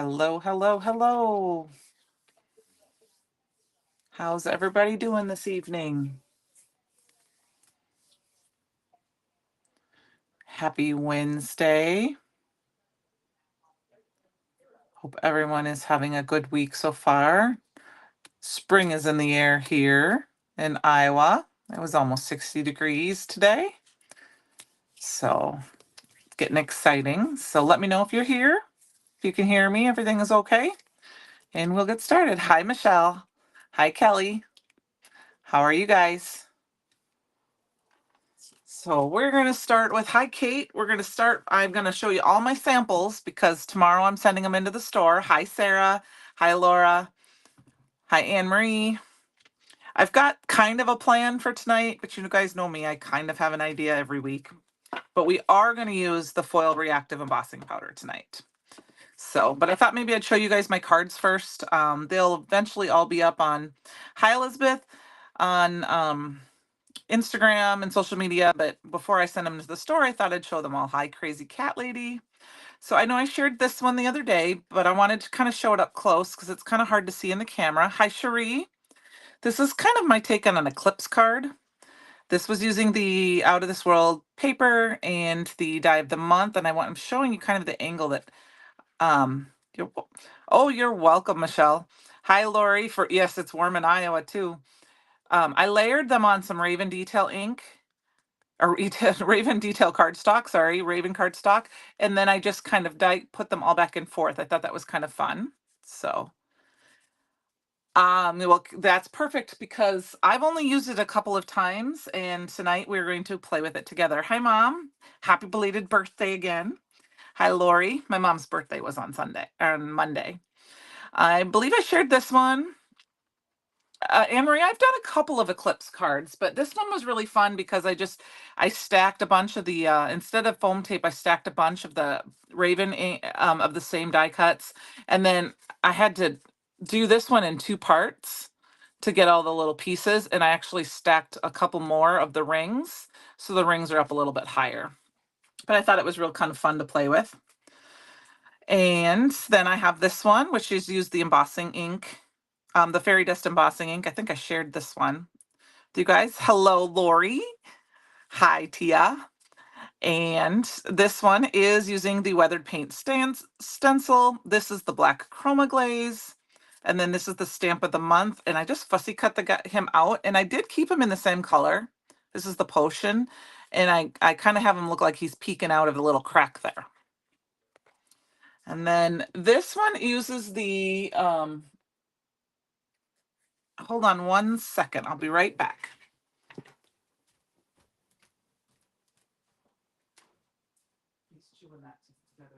Hello, hello, hello. How's everybody doing this evening? Happy Wednesday. Hope everyone is having a good week so far. Spring is in the air here in Iowa. It was almost 60 degrees today. So, getting exciting. So, let me know if you're here. If you can hear me, everything is okay. And we'll get started. Hi, Michelle. Hi, Kelly. How are you guys? So we're going to start with, hi, Kate. I'm going to show you all my samples because tomorrow I'm sending them into the store. Hi, Sarah. Hi, Laura. Hi, Anne Marie. I've got kind of a plan for tonight, but you guys know me. I kind of have an idea every week. But we are going to use the foil reactive embossing powder tonight. So, but I thought maybe I'd show you guys my cards first. They'll eventually all be up on, hi, Elizabeth, on Instagram and social media, but before I send them to the store, I thought I'd show them all. Hi, Crazy Cat Lady. So I know I shared this one the other day, but I wanted to kind of show it up close because it's kind of hard to see in the camera. Hi, Cherie. This is kind of my take on an eclipse card. This was using the Out of This World paper and the die of the month, and I'm showing you kind of the angle that you're, oh, you're welcome, Michelle. Hi, Lori. Yes, it's warm in Iowa too. I layered them on some Raven Detail ink, or Raven Detail cardstock, sorry, Raven cardstock. And then I just kind of put them all back and forth. I thought that was kind of fun. So, well, that's perfect because I've only used it a couple of times, and tonight we're going to play with it together. Hi, Mom. Happy belated birthday again. Hi, Lori. My mom's birthday was on Monday. I believe I shared this one. Anne-Marie, I've done a couple of eclipse cards, but this one was really fun because I stacked a bunch of the instead of foam tape, I stacked a bunch of the Raven of the same die cuts, and then I had to do this one in two parts to get all the little pieces, and I actually stacked a couple more of the rings, so the rings are up a little bit higher. But I thought it was real kind of fun to play with. And then I have this one, which is used the embossing ink. The fairy dust embossing ink. I think I shared this one with you guys. Hello, Lori. Hi, Tia. And this one is using the weathered paint stencil. This is the black chroma glaze. And then this is the stamp of the month. And I just fussy cut him out. And I did keep him in the same color. This is the potion. And I kind of have him look like he's peeking out of the little crack there. And then this one uses the, hold on one second. I'll be right back. He's chewing that together.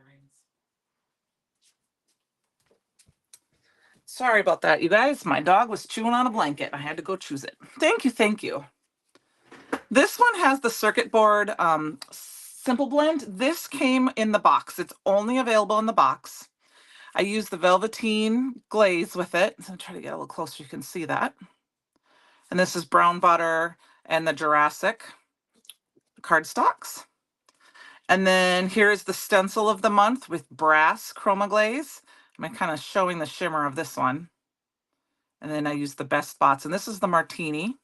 Sorry about that, you guys. My dog was chewing on a blanket. I had to go choose it. Thank you, thank you. This one has the circuit board simple blend. This came in the box. It's only available in the box. I used the velveteen glaze with it. So I'm trying to get a little closer. You can see that. And this is brown butter and the Jurassic cardstocks. And then here's the stencil of the month with brass chroma glaze. I'm kind of showing the shimmer of this one. And then I use the best spots. And this is the martini.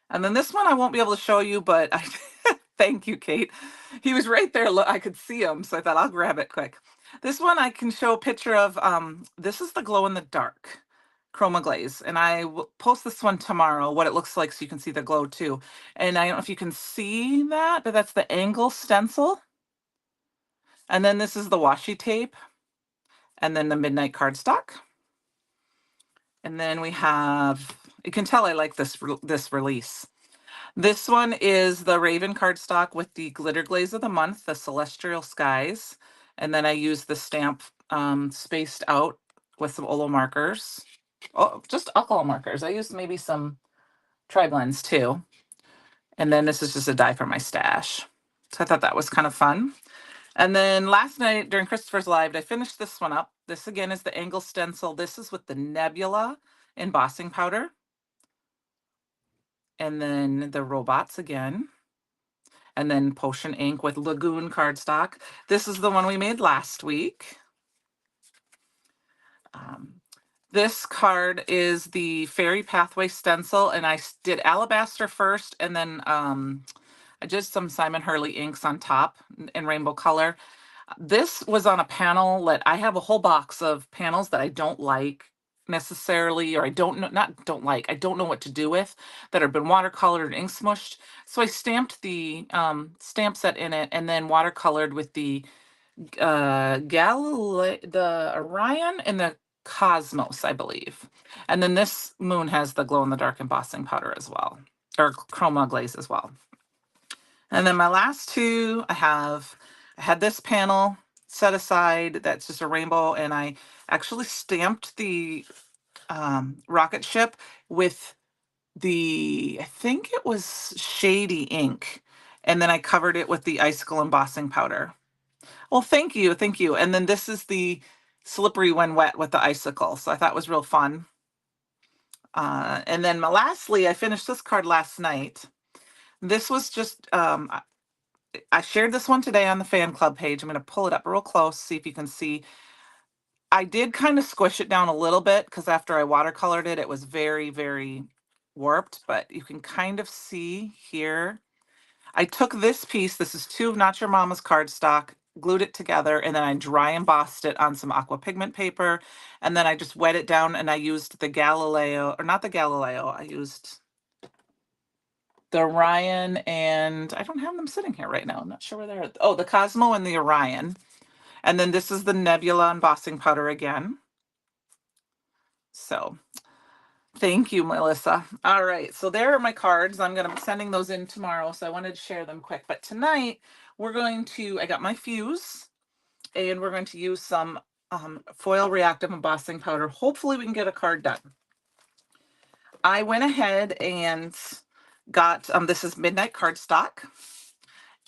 And then this one I won't be able to show you, but thank you, Kate. He was right there. I could see him, so I thought I'll grab it quick. This one I can show a picture of. This is the glow in the dark chroma glaze, and I will post this one tomorrow, what it looks like, so you can see the glow too. And I don't know if you can see that, but that's the angle stencil. And then this is the washi tape, and then the midnight cardstock. And then we have, you can tell I like this release. This one is the Raven cardstock with the glitter glaze of the month, the Celestial Skies. And then I use the stamp spaced out with some Olo markers. Oh, just alcohol markers. I used maybe some tri-blends too. And then this is just a die for my stash. So I thought that was kind of fun. And then last night during Christopher's Live, I finished this one up. This again is the angle stencil. This is with the Nebula embossing powder. And then the robots again. And then Potion ink with Lagoon cardstock. This is the one we made last week. Um, this card is the Fairy Pathway stencil, and I did alabaster first, and then I did some Simon Hurley inks on top in rainbow color. This was on a panel that I have a whole box of panels that I don't like necessarily, or I don't know, not don't like, I don't know what to do with, that have been watercolored and ink smushed. So I stamped the stamp set in it and then watercolored with the the Orion and the Cosmos, I believe. And then this moon has the glow in the dark embossing powder as well, or chroma glaze as well. And then my last two, I had this panel set aside that's just a rainbow, and I actually stamped the rocket ship with I think it was Shady ink, and then I covered it with the icicle embossing powder. Well, thank you, thank you. And then this is the slippery when wet with the icicle, so I thought it was real fun. And then lastly, I finished this card last night. This was just I shared this one today on the fan club page. I'm going to pull it up real close, see if you can see. I did kind of squish it down a little bit because after I watercolored it, it was very, very warped, but you can kind of see here. I took this piece, this is 2 of Not Your Mama's cardstock, glued it together, and then I dry embossed it on some aqua pigment paper, and then I just wet it down, and I used the Galileo, or not the Galileo, I used the Orion, and I don't have them sitting here right now. I'm not sure where they're at. Oh, the Cosmo and the Orion. And then this is the Nebula embossing powder again. So thank you, Melissa. All right, so there are my cards. I'm going to be sending those in tomorrow, so I wanted to share them quick. But tonight, I got my fuse, and we're going to use some foil reactive embossing powder. Hopefully we can get a card done. I went ahead and got, this is Midnight cardstock,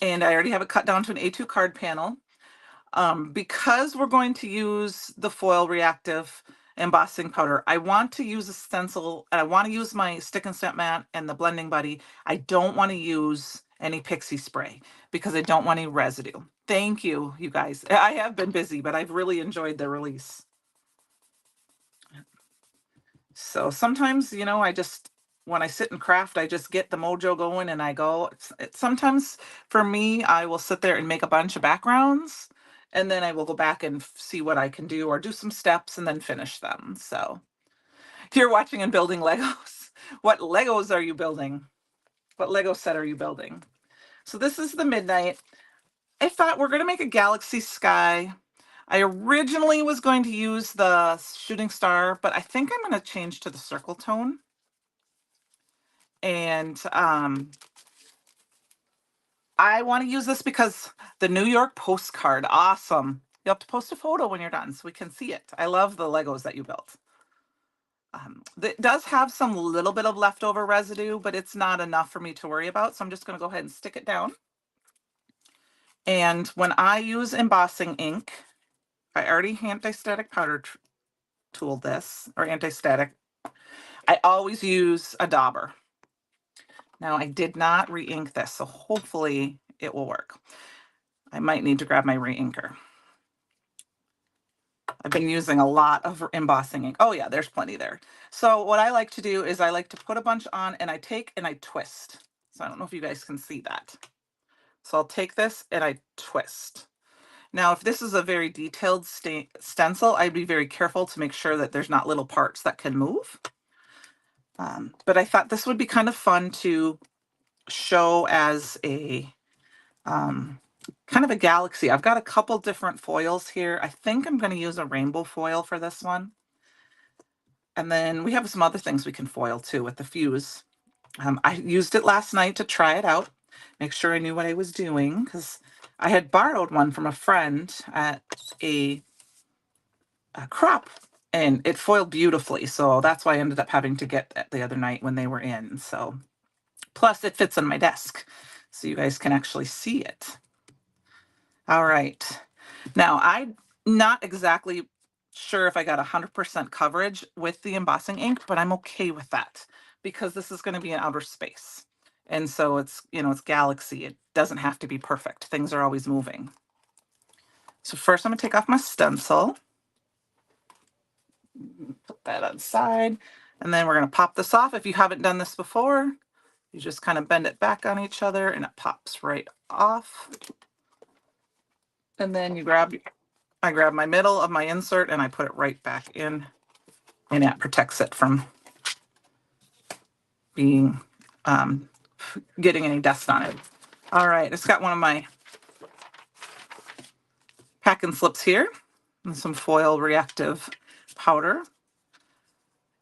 and I already have it cut down to an A2 card panel. Because we're going to use the foil reactive embossing powder, I want to use a stencil, and I want to use my stick and stamp mat and the blending buddy. I don't want to use any pixie spray because I don't want any residue. Thank you, you guys. I have been busy, but I've really enjoyed the release. So sometimes, when I sit and craft, I just get the mojo going and I go. Sometimes for me, I will sit there and make a bunch of backgrounds, and then I will go back and see what I can do or do some steps and then finish them. So if you're watching and building Legos, what Legos are you building? What Lego set are you building? So this is the Midnight. I thought we're going to make a galaxy sky. I originally was going to use the shooting star, but I think I'm going to change to the circle tone. And I want to use this because the New York postcard, awesome. You'll have to post a photo when you're done so we can see it. I love the Legos that you built. It does have some little bit of leftover residue, but it's not enough for me to worry about. So I'm just going to go ahead and stick it down. And when I use embossing ink, I already anti-static powder tooled this, or anti-static. I always use a dauber. Now I did not re-ink this, so hopefully it will work. I might need to grab my re-inker. I've been using a lot of embossing ink. Oh yeah, there's plenty there. So what I like to do is I like to put a bunch on and I take and I twist. So I don't know if you guys can see that. So I'll take this and I twist. Now, if this is a very detailed stencil, I'd be very careful to make sure that there's not little parts that can move. But I thought this would be kind of fun to show as a kind of a galaxy. I've got a couple different foils here. I think I'm going to use a rainbow foil for this one. And then we have some other things we can foil too with the fuse. I used it last night to try it out, make sure I knew what I was doing, because I had borrowed one from a friend at a crop, and it foiled beautifully. So that's why I ended up having to get that the other night when they were in. So plus it fits on my desk, so you guys can actually see it. All right. Now, I'm not exactly sure if I got 100% coverage with the embossing ink, but I'm okay with that because this is going to be in outer space. And so it's, it's galaxy. It doesn't have to be perfect. Things are always moving. So first I'm going to take off my stencil. that on the side. And then we're going to pop this off. If you haven't done this before, you just kind of bend it back on each other and it pops right off. And then I grab my middle of my insert and I put it right back in, and that protects it from being getting any dust on it. All right, it's got one of my pack and slips here and some foil reactive powder.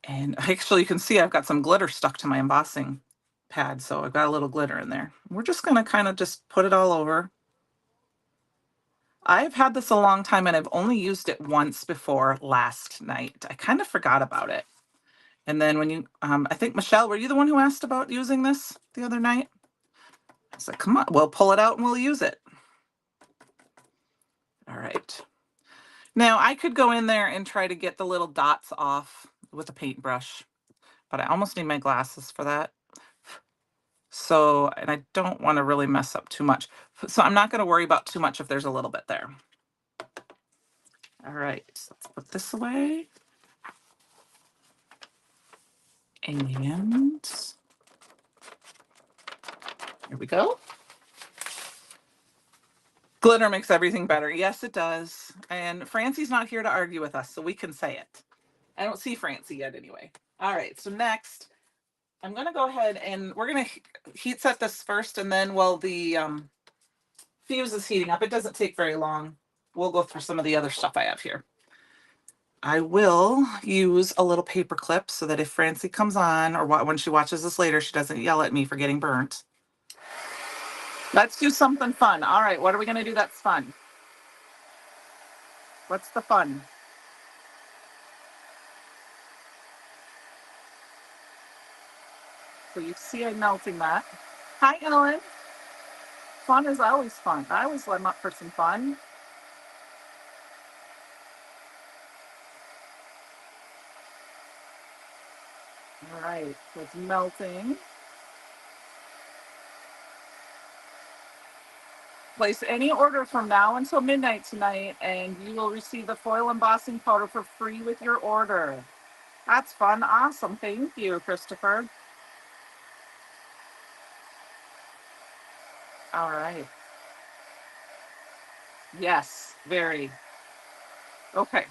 And actually you can see I've got some glitter stuck to my embossing pad, so I've got a little glitter in there. We're just going to kind of just put it all over. I've had this a long time and I've only used it once before last night. I kind of forgot about it. And then when you, I think, Michelle, were you the one who asked about using this the other night? I said, come on, we'll pull it out and we'll use it. All right. Now I could go in there and try to get the little dots off with a paintbrush, but I almost need my glasses for that. So, and I don't want to really mess up too much. So I'm not going to worry about too much if there's a little bit there. All right, so let's put this away. And here we go. Glitter makes everything better. Yes, it does. And Francie's not here to argue with us, so we can say it. I don't see Francie yet anyway. All right, so next, I'm going to go ahead and we're going to heat set this first, and then while the fuse is heating up, it doesn't take very long. We'll go through some of the other stuff I have here. I will use a little paper clip so that if Francie comes on or when she watches this later, she doesn't yell at me for getting burnt. Let's do something fun. All right, what are we going to do that's fun? What's the fun? So you see I'm melting that. Hi, Ellen. Fun is always fun. I always let them up for some fun. All right, so it's melting. Place any order from now until midnight tonight, and you will receive the foil embossing powder for free with your order. That's fun. Awesome. Thank you, Christopher. All right. Yes, very. Okay.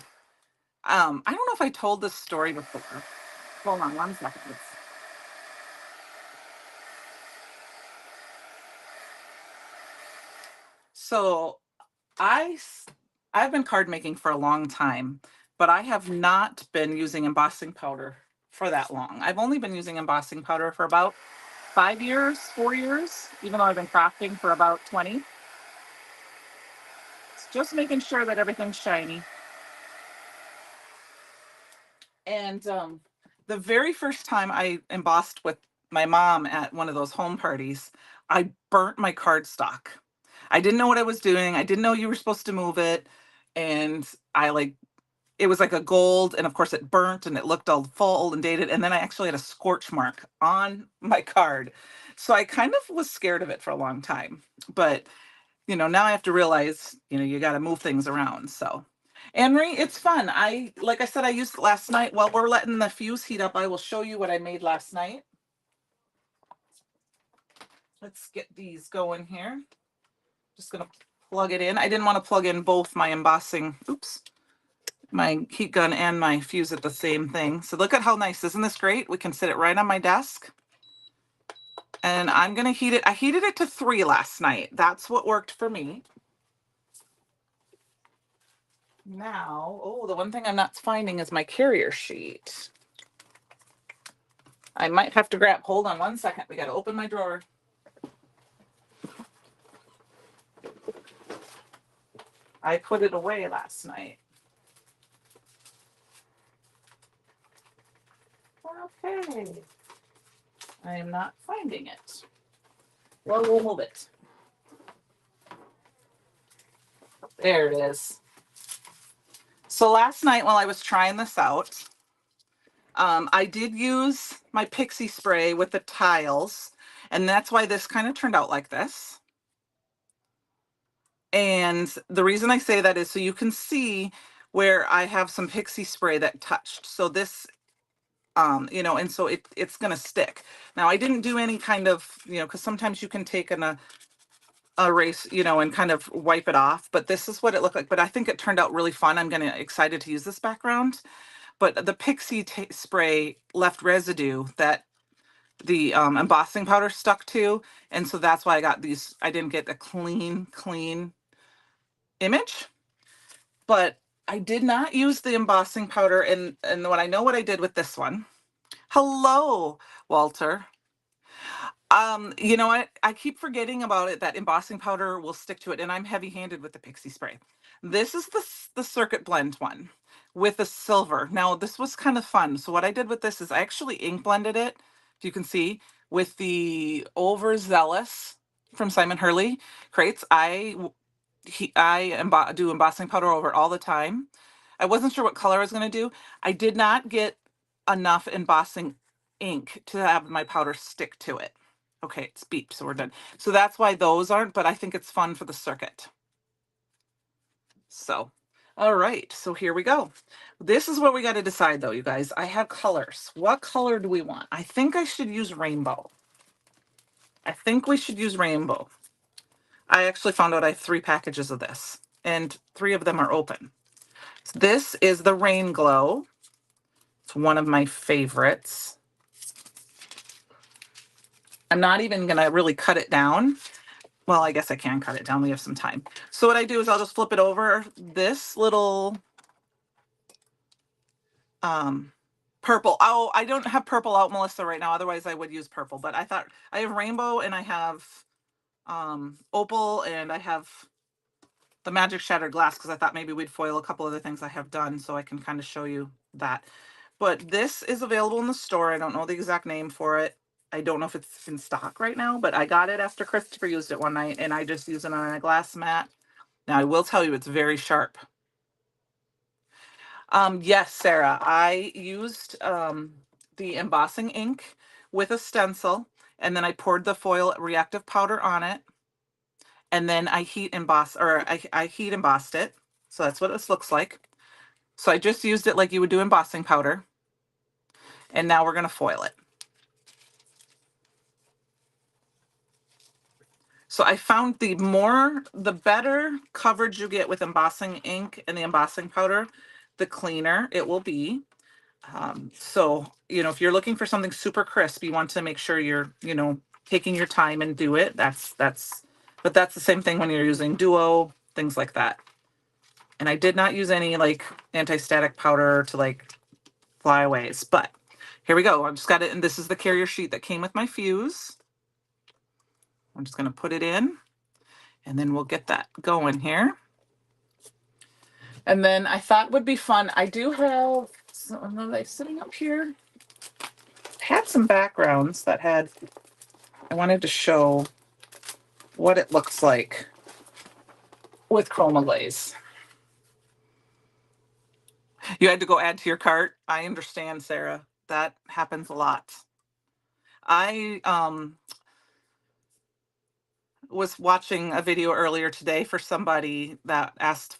I don't know if I told this story before. Hold on one second. So I've been card making for a long time, but I have not been using embossing powder for that long. I've only been using embossing powder for about 5 years, 4 years, even though I've been crafting for about 20. It's just making sure that everything's shiny. And the very first time I embossed with my mom at one of those home parties, I burnt my cardstock. I didn't know what I was doing. I didn't know you were supposed to move it. And it was like a gold, and of course it burnt and it looked all full and dated. And then I actually had a scorch mark on my card. So I kind of was scared of it for a long time. But, now I have to realize, you got to move things around. So, Anne-Marie, it's fun. Like I said, I used it last night. While we're letting the fuse heat up, I will show you what I made last night. Let's get these going here. Just going to plug it in. I didn't want to plug in both my embossing, my heat gun and my fuse at the same thing. So look at how nice. Isn't this great? We can sit it right on my desk. And I'm going to heat it. I heated it to 3 last night. That's what worked for me. Now, the one thing I'm not finding is my carrier sheet. I might have to hold on one second. We got to open my drawer. I put it away last night. Okay. I am not finding it. Well, we'll move it. There it is. So last night while I was trying this out, I did use my pixie spray with the tiles, and that's why this kind of turned out like this. And the reason I say that is so you can see where I have some pixie spray that touched. So this, you know, and so it's going to stick. Now I didn't do any kind of, you know, because sometimes you can take a erase, you know, and kind of wipe it off, but this is what it looked like. But I think it turned out really fun. I'm gonna excited to use this background. But the pixie spray left residue that the embossing powder stuck to, and so that's why I got these. I didn't get a clean image, but I did not use the embossing powder. And what I know what I did with this one. Hello, Walter. You know what? I keep forgetting about it, that embossing powder will stick to it, and I'm heavy-handed with the pixie spray. This is the circuit blend one with the silver. Now, this was kind of fun. So what I did with this is I actually ink blended it, if you can see, with the overzealous from Simon Hurley crates. I do embossing powder over it all the time. I wasn't sure what color I was going to do. I did not get enough embossing ink to have my powder stick to it. Okay, it's beeped, so we're done. So that's why those aren't, but I think it's fun for the circuit. So, all right, so here we go. This is what we got to decide though, you guys. I have colors. What color do we want? I think I should use rainbow. I think we should use rainbow. I actually found out I have 3 packages of this, and 3 of them are open. So this is the Rain Glow. It's one of my favorites. I'm not even going to really cut it down. Well, I guess I can cut it down. We have some time. So what I do is I'll just flip it over. This little purple. Oh, I don't have purple out, Melissa, right now. Otherwise, I would use purple. But I thought I have rainbow and I have opal and I have the magic shattered glass because I thought maybe we'd foil a couple other things I have done so I can kind of show you that. But this is available in the store. I don't know the exact name for it. I don't know if it's in stock right now, but I got it after Christopher used it one night and I just used it on a glass mat. Now I will tell you it's very sharp. Yes, Sarah, I used the embossing ink with a stencil and then I poured the foil reactive powder on it and then I I heat embossed it. So that's what this looks like. So I just used it like you would do embossing powder. And now we're going to foil it. So I found the better coverage you get with embossing ink and the embossing powder, the cleaner it will be. So, you know, if you're looking for something super crisp, you want to make sure you're, you know, taking your time and do it. But that's the same thing when you're using Duo, things like that. And I did not use any like anti-static powder to like flyaways, but here we go. I just got it, and this is the carrier sheet that came with my fuse. I'm just going to put it in, and then we'll get that going here. And then I thought would be fun. I do have some of these sitting up here. Had some backgrounds that had, I wanted to show what it looks like with chroma glaze. You had to go add to your cart. I understand, Sarah. That happens a lot. I was watching a video earlier today for somebody that asked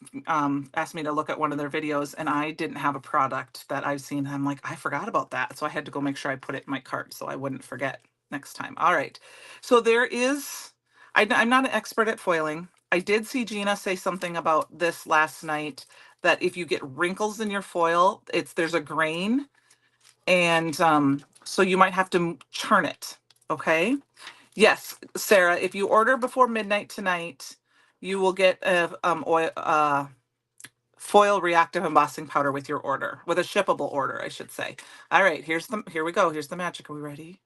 me to look at one of their videos, and I didn't have a product that I've seen. I'm like, I forgot about that, so I had to go make sure I put it in my cart so I wouldn't forget next time. All right, so there is. I'm not an expert at foiling. I did see Gina say something about this last night, that if you get wrinkles in your foil, there's a grain, and so you might have to churn it. Okay. Yes, Sarah, if you order before midnight tonight, you will get a foil reactive embossing powder with your order, with a shippable order, I should say. All right, here we go. Here's the magic. Are we ready?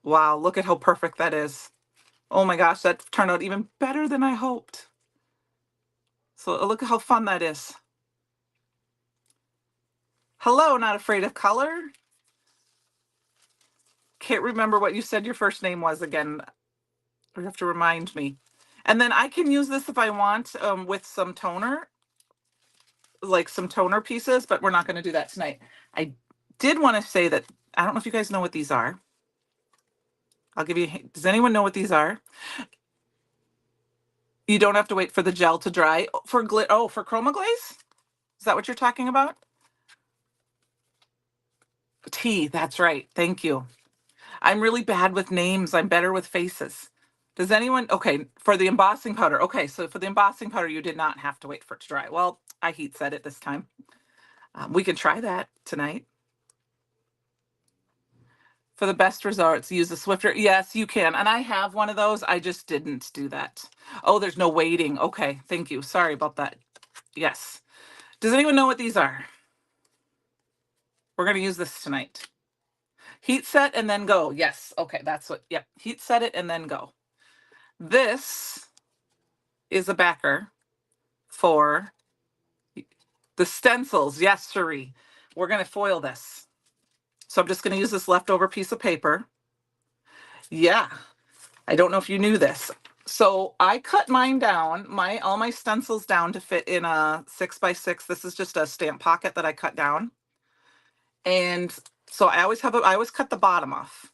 Wow, look at how perfect that is. Oh my gosh, that turned out even better than I hoped. So look at how fun that is. Hello, not afraid of color. Can't remember what you said your first name was again. You have to remind me. And then I can use this if I want with some toner, like some toner pieces, but we're not going to do that tonight. I did want to say that I don't know if you guys know what these are. I'll give you, does anyone know what these are? You don't have to wait for the gel to dry. For for chroma glaze? Is that what you're talking about? Tea, that's right. Thank you. I'm really bad with names. I'm better with faces. Does anyone, okay, for the embossing powder. Okay, so for the embossing powder, you did not have to wait for it to dry. Well, I heat set it this time. We can try that tonight. For the best results, use a Swiffer. Yes, you can. And I have one of those. I just didn't do that. Oh, there's no waiting. Okay, thank you. Sorry about that. Yes. Does anyone know what these are? We're going to use this tonight. Heat set and then go. Yes. Okay, that's what, yep. Heat set it and then go. This is a backer for the stencils. Yes, Cherie. We're going to foil this. So I'm just going to use this leftover piece of paper. Yeah. I don't know if you knew this. So I cut mine down, all my stencils down to fit in a 6x6. This is just a stamp pocket that I cut down. And so I always cut the bottom off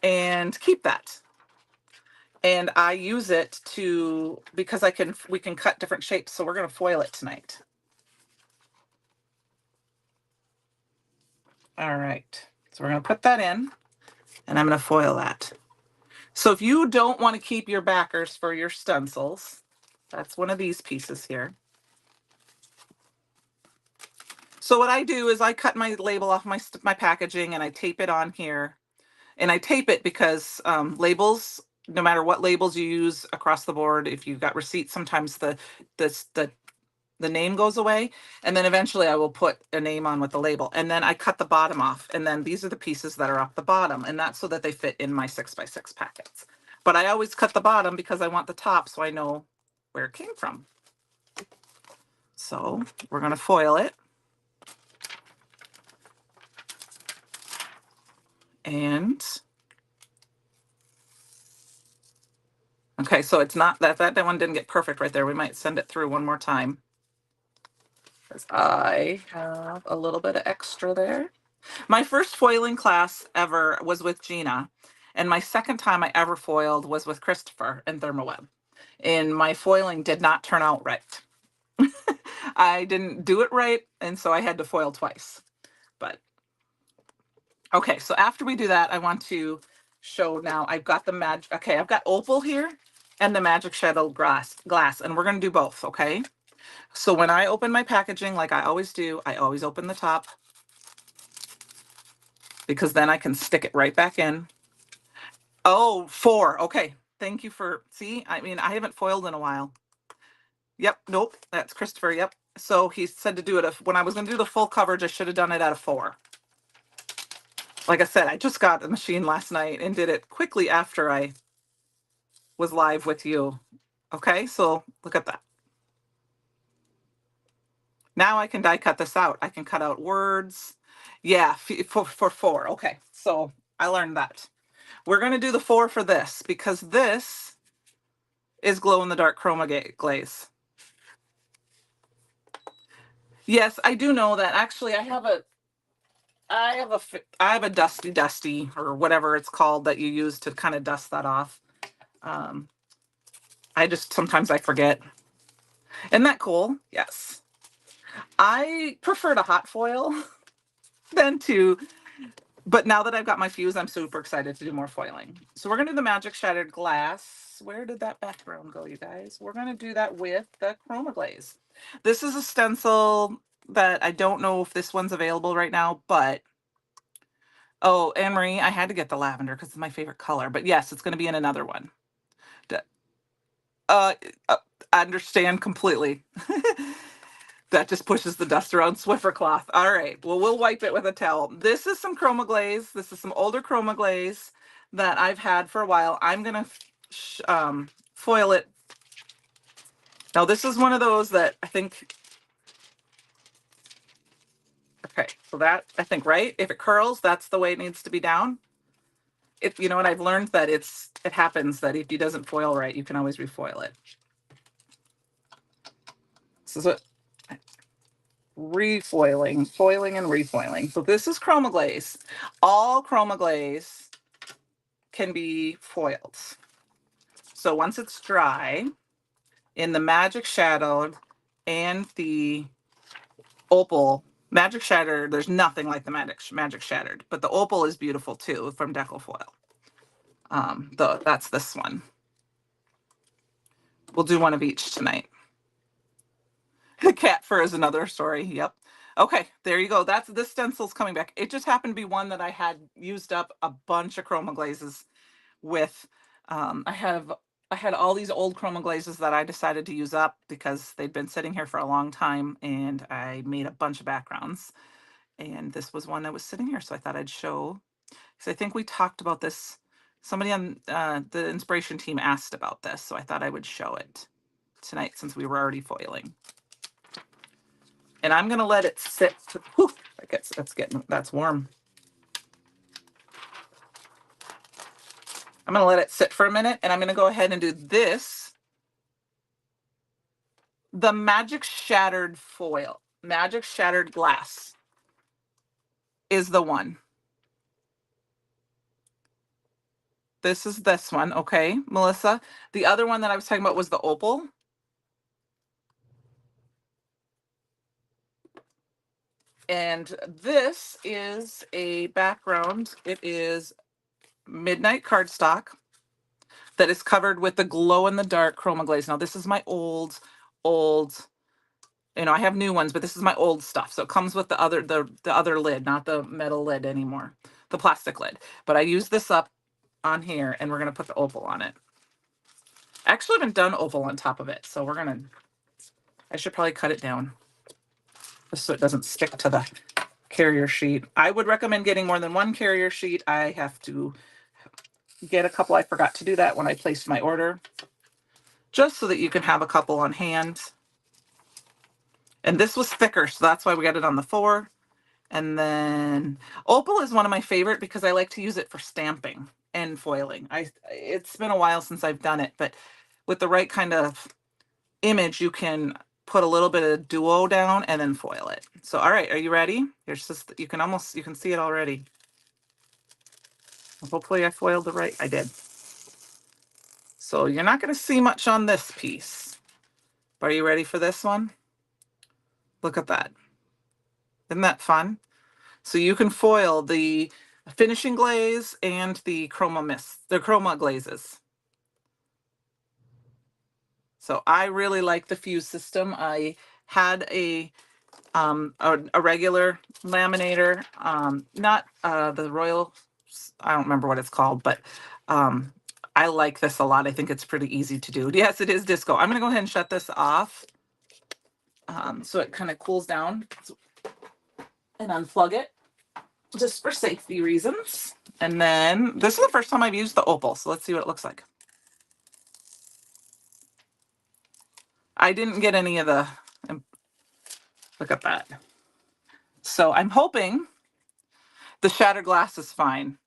and keep that. And I use it because we can cut different shapes. So we're going to foil it tonight. All right. So we're going to put that in and I'm going to foil that. So if you don't want to keep your backers for your stencils, that's one of these pieces here. So what I do is I cut my label off my packaging and I tape it on here. And I tape it because labels, no matter what labels you use across the board, if you've got receipts, sometimes the name goes away. And then eventually I will put a name on with the label. And then I cut the bottom off. And then these are the pieces that are off the bottom. And that's so that they fit in my 6x6 packets. But I always cut the bottom because I want the top so I know where it came from. So we're going to foil it. And okay, so it's not that one didn't get perfect right there. We might send it through one more time. Because I have a little bit of extra there. My first foiling class ever was with Gina. And my second time I ever foiled was with Christopher in ThermoWeb. And my foiling did not turn out right. I didn't do it right, and so I had to foil twice. But okay, so after we do that, I want to show now. I've got the magic. Okay, I've got opal here and the magic shadow glass, and we're going to do both. Okay. So when I open my packaging, like I always do, I always open the top because then I can stick it right back in. Oh, 4. Okay. Thank you for, see, I mean, I haven't foiled in a while. Yep. Nope. That's Christopher. Yep. So he said to do it. When I was going to do the full coverage, I should have done it at a 4. Like I said, I just got the machine last night and did it quickly after I was live with you. Okay. So look at that. Now I can die cut this out. I can cut out words. Yeah, for 4. Okay, so I learned that. We're going to do the 4 for this because this is glow-in-the-dark chroma glaze. Yes, I do know that. Actually, I have a dusty or whatever it's called that you use to kind of dust that off. Sometimes I forget. Isn't that cool? Yes. I prefer to hot foil than to, but now that I've got my fuse, I'm super excited to do more foiling. So we're going to do the magic shattered glass. Where did that background go, you guys? We're going to do that with the chroma glaze. This is a stencil that I don't know if this one's available right now, but oh, Anne-Marie, I had to get the lavender because it's my favorite color. But yes, it's going to be in another one. Uh, I understand completely. That just pushes the dust around Swiffer cloth. All right. Well, we'll wipe it with a towel. This is some chroma glaze. This is some older chroma glaze that I've had for a while. I'm going to foil it. Now, this is one of those that I think, okay, so that, I think, right? If it curls, that's the way it needs to be down. You know what, I've learned that it happens that if it doesn't foil right, you can always refoil it. This is what foiling and refoiling. So this is chroma glaze. All chroma glaze can be foiled. So once it's dry, in the Magic Shadowed and the Opal, Magic Shattered, there's nothing like the Magic Shattered, but the Opal is beautiful too from Decofoil. That's this one. We'll do one of each tonight. The cat fur is another story. Yep. Okay, there you go. That's this stencil's coming back. It just happened to be one that I had used up a bunch of chroma glazes with. I had all these old chroma glazes that I decided to use up because they'd been sitting here for a long time, and I made a bunch of backgrounds. And this was one that was sitting here, so I thought I'd show. Because I think we talked about this. Somebody on the inspiration team asked about this, so I thought I would show it tonight since we were already foiling. And I'm gonna let it sit. Whew, that's warm. I'm gonna let it sit for a minute, and I'm gonna go ahead and do this. The Magic Shattered foil, Magic Shattered glass is the one. This is this one, okay, Melissa. The other one that I was talking about was the opal. And this is a background. It is midnight cardstock that is covered with the glow in the dark chroma glaze. Now this is my old, I have new ones, but this is my old stuff. So it comes with the other lid, not the metal lid anymore, the plastic lid. But I use this up on here, and we're gonna put the opal on it. I actually haven't done opal on top of it, so I should probably cut it down just so it doesn't stick to the carrier sheet. I would recommend getting more than one carrier sheet. I have to get a couple. I forgot to do that when I placed my order, just so that you can have a couple on hand. And this was thicker, so that's why we got it on the 4. And then opal is one of my favorite because I like to use it for stamping and foiling. It's been a while since I've done it, but with the right kind of image, you can put a little bit of duo down and then foil it. So, all right, are you ready? Here's just, you can see it already. Hopefully I foiled the right, I did. So you're not going to see much on this piece. But are you ready for this one? Look at that. Isn't that fun? So you can foil the finishing glaze and the chroma glazes. So I really like the fuse system. I had a regular laminator, not the Royal, I don't remember what it's called, but I like this a lot. I think it's pretty easy to do. Yes, it is disco. I'm going to go ahead and shut this off so it kind of cools down and unplug it just for safety reasons. And then this is the first time I've used the opal, so let's see what it looks like. I didn't get any of the, look at that. So I'm hoping the shattered glass is fine.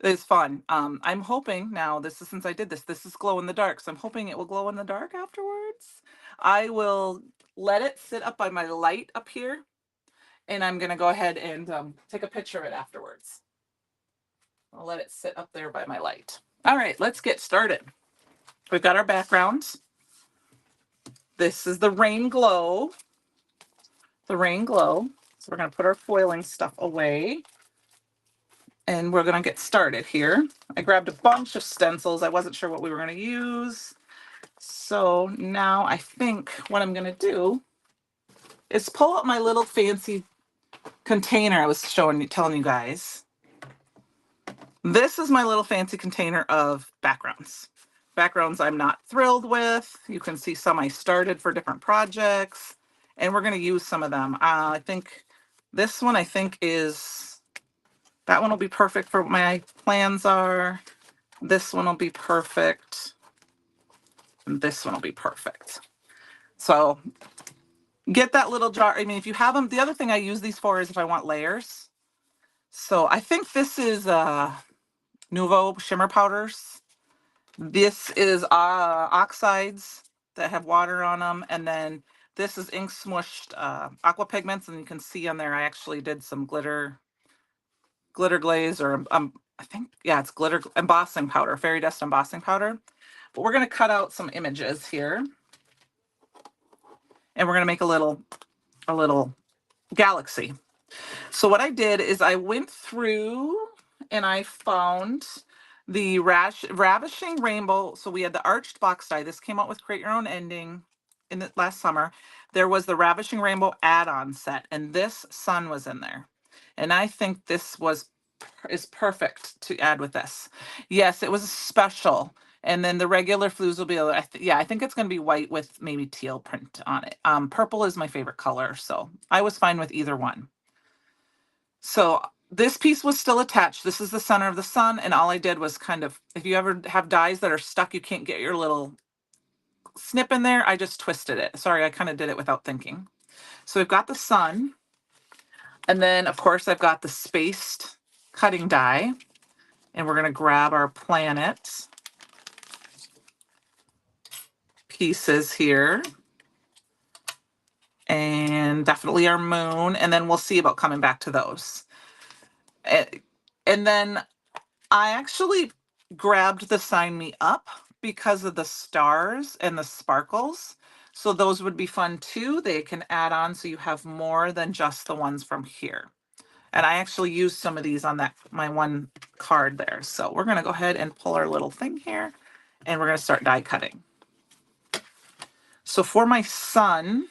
It's fun. I'm hoping now, this is, since I did this is glow in the dark, so I'm hoping it will glow in the dark afterwards. I will let it sit up by my light up here, and I'm gonna go ahead and take a picture of it afterwards. I'll let it sit up there by my light. All right, let's get started. We've got our backgrounds. This is the rain glow. The rain glow. So we're gonna put our foiling stuff away, and we're going to get started here. I grabbed a bunch of stencils. I wasn't sure what we were going to use. So now I think what I'm going to do is pull out my little fancy container I was telling you guys. This is my little fancy container of backgrounds. Backgrounds I'm not thrilled with. You can see some I started for different projects, and we're going to use some of them. I think this one, that one will be perfect for what my plans are. This one will be perfect. And this one will be perfect. So get that little jar. I mean, if you have them, the other thing I use these for is if I want layers. So I think this is Nouveau shimmer powders. This is oxides that have water on them. And then this is ink smushed aqua pigments. And you can see on there, I actually did some glitter glaze, or I think, yeah, it's glitter embossing powder, fairy dust embossing powder. But we're going to cut out some images here. And we're going to make a little galaxy. So what I did is I went through and I found the Ravishing Rainbow. So we had the arched box die. This came out with Create Your Own Ending in the last summer. There was the Ravishing Rainbow add-on set, and this sun was in there. And I think this is perfect to add with this. Yes, it was a special. And then the regular flues will be, I think it's going to be white with maybe teal print on it. Purple is my favorite color, so I was fine with either one. So this piece was still attached. This is the center of the sun, and all I did was kind of, if you ever have dies that are stuck, you can't get your little snip in there, I just twisted it. Sorry, I kind of did it without thinking. So we've got the sun, and then of course I've got the spaced cutting die, and we're going to grab our planet pieces here, and definitely our moon, and then we'll see about coming back to those. And then I actually grabbed the Sign Me Up because of the stars and the sparkles. So those would be fun too. They can add on so you have more than just the ones from here. And I actually used some of these on my one card there. So we're going to go ahead and pull our little thing here, and we're going to start die cutting. So for my sun,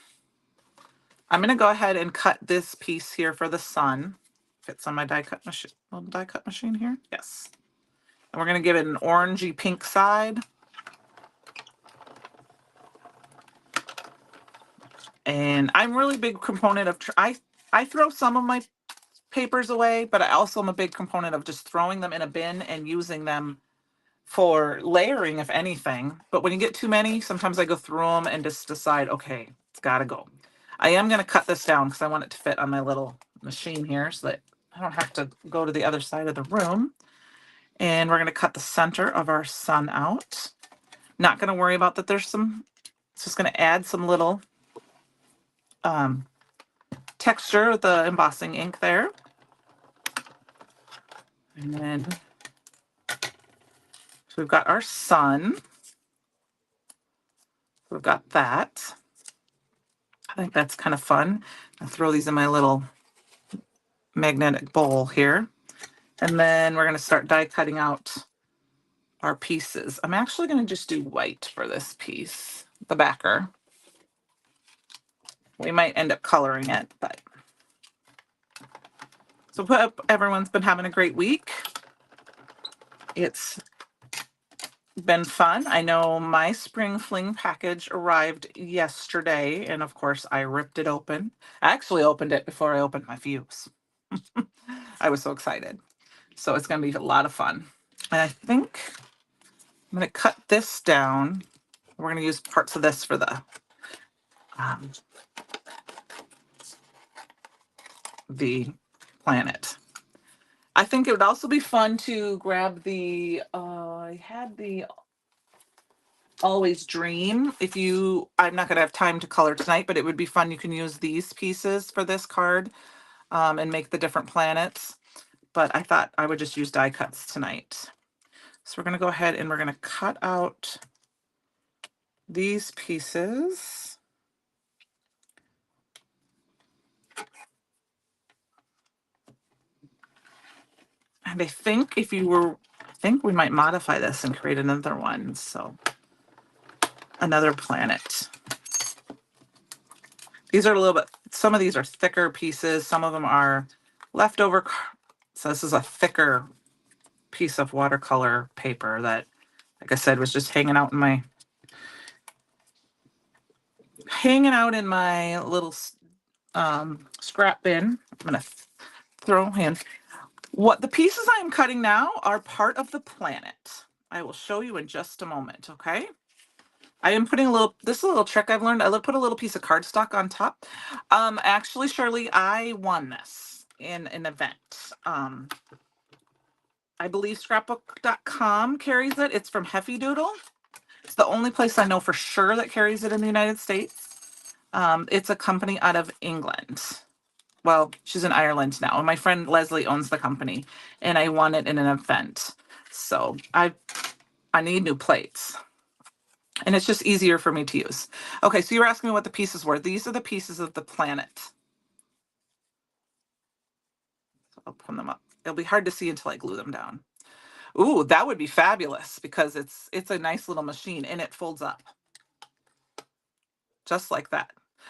I'm going to go ahead and cut this piece here for the sun. Fits on my die cut machine here. Yes. And we're going to give it an orangey pink side. And I'm really big component of, I throw some of my papers away, but I also am a big component of just throwing them in a bin and using them for layering, if anything. But when you get too many, sometimes I go through them and just decide, okay, it's got to go. I am going to cut this down because I want it to fit on my little machine here so that I don't have to go to the other side of the room. And we're going to cut the center of our sun out. Not going to worry about that. It's just going to add some little texture with the embossing ink there. And then so we've got our sun. We've got that. I think that's kind of fun. I'll throw these in my little magnetic bowl here. And then we're going to start die cutting out our pieces. I'm actually going to just do white for this piece, the backer. We might end up coloring it, but. So hope everyone's been having a great week. It's been fun. I know my Spring Fling package arrived yesterday, and of course I ripped it open. I actually opened it before I opened my fuse. I was so excited. So it's going to be a lot of fun. And I think I'm going to cut this down. We're going to use parts of this for the planet. I think it would also be fun to grab the, I had the Always Dream. I'm not going to have time to color tonight, but it would be fun. You can use these pieces for this card and make the different planets. But I thought I would just use die cuts tonight. So we're going to go ahead and we're going to cut out these pieces. And I think I think we might modify this and create another one. So another planet. These are some of these are thicker pieces. Some of them are leftover. So this is a thicker piece of watercolor paper that, like I said, was just hanging out in my little scrap bin. I'm going to throw in. What the pieces I'm cutting now are part of the planet. I will show you in just a moment, okay? I am putting this is a little trick I've learned. I put a little piece of cardstock on top. Actually, Shirley, I won this in an event. I believe scrapbook.com carries it. It's from Heffy Doodle. It's the only place I know for sure that carries it in the United States. It's a company out of England. Well, she's in Ireland now. And my friend Leslie owns the company, and I won it in an event. So I need new plates. And it's just easier for me to use. Okay, so you were asking me what the pieces were. These are the pieces of the planet. So I'll put them up. It'll be hard to see until I glue them down. Ooh, that would be fabulous because it's a nice little machine and it folds up just like that.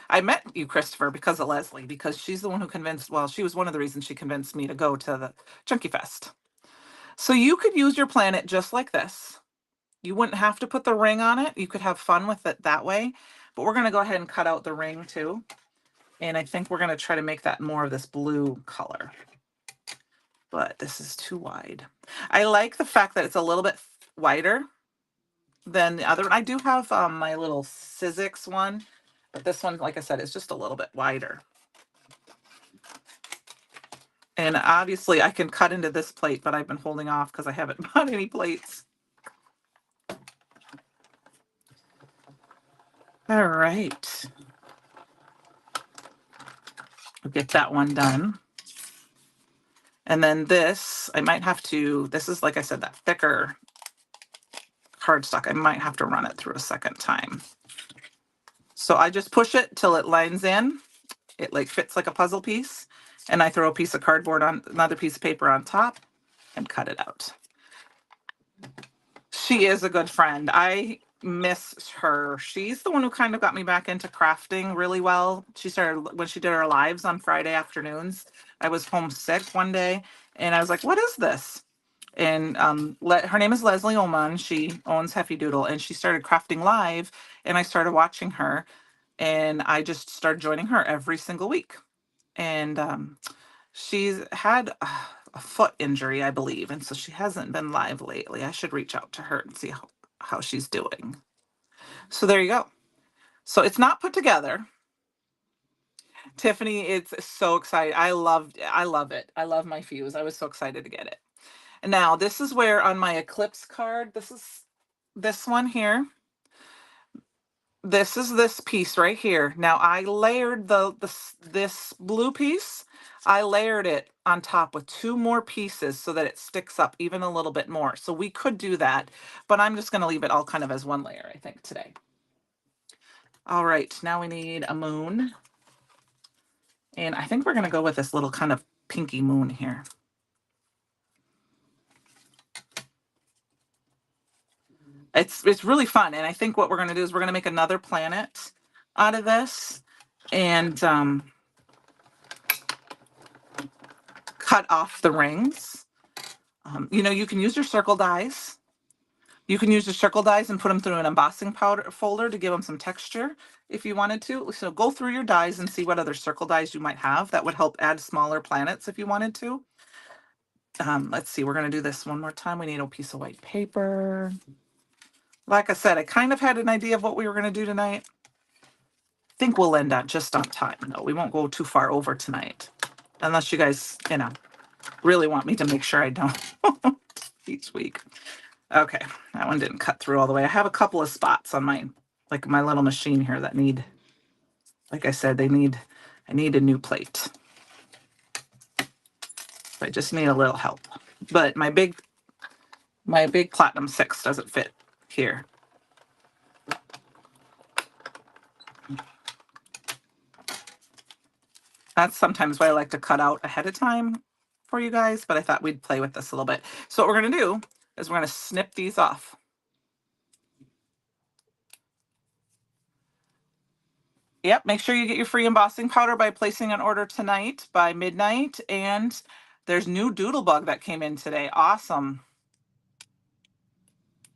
I met you, Christopher, because of Leslie, because she's the one who convinced, well, she was one of the reasons she convinced me to go to the Chunky Fest. So you could use your planet just like this. You wouldn't have to put the ring on it. You could have fun with it that way. But we're going to go ahead and cut out the ring too. And I think we're going to try to make that more of this blue color. But this is too wide. I like the fact that it's a little bit wider than the other one. I do have my little Sizzix one, but this one, like I said, is just a little bit wider. And obviously I can cut into this plate, but I've been holding off because I haven't bought any plates. All right. We'll get that one done. And then this, I might have to, this is, like I said, that thicker cardstock. I might have to run it through a second time. So I just push it till it lines in. It like fits like a puzzle piece. And I throw a piece of cardboard on, another piece of paper on top and cut it out. She is a good friend. I miss her. She's the one who kind of got me back into crafting really well. She started when she did her lives on Friday afternoons. I was homesick one day and I was like, what is this? And her name is Leslie Oman. She owns Heffy Doodle and she started crafting live and I started watching her and I just started joining her every single week. And she's had a foot injury, I believe, and so she hasn't been live lately. I should reach out to her and see how she's doing. So there you go. So it's not put together. Tiffany, it's so exciting. I love it. I love my fuse. I was so excited to get it. And now this is where on my Eclipse card, this is this one here. This is this piece right here. Now I layered this blue piece. I layered it on top with 2 more pieces so that it sticks up even a little bit more. So we could do that, but I'm just going to leave it all kind of as one layer, I think, today. All right, now we need a moon. And I think we're going to go with this little kind of pinky moon here. It's really fun. And I think what we're going to do is we're going to make another planet out of this and cut off the rings. You know, you can use your circle dies. You can use your circle dies and put them through an embossing powder folder to give them some texture if you wanted to. So go through your dies and see what other circle dies you might have. That would help add smaller planets if you wanted to. Let's see, we're going to do this one more time. We need a piece of white paper. Like I said, I kind of had an idea of what we were going to do tonight. I think we'll end up just on time. No, we won't go too far over tonight. Unless you guys, you know, really want me to make sure I don't each week. Okay, that one didn't cut through all the way. I have a couple of spots on my little machine here that need, like I said, I need a new plate. So I just need a little help. But my big Platinum 6 doesn't fit here. That's sometimes why I like to cut out ahead of time for you guys, but I thought we'd play with this a little bit. So what we're going to do is we're going to snip these off. Yep, make sure you get your free embossing powder by placing an order tonight by midnight. And there's new Doodlebug that came in today. Awesome.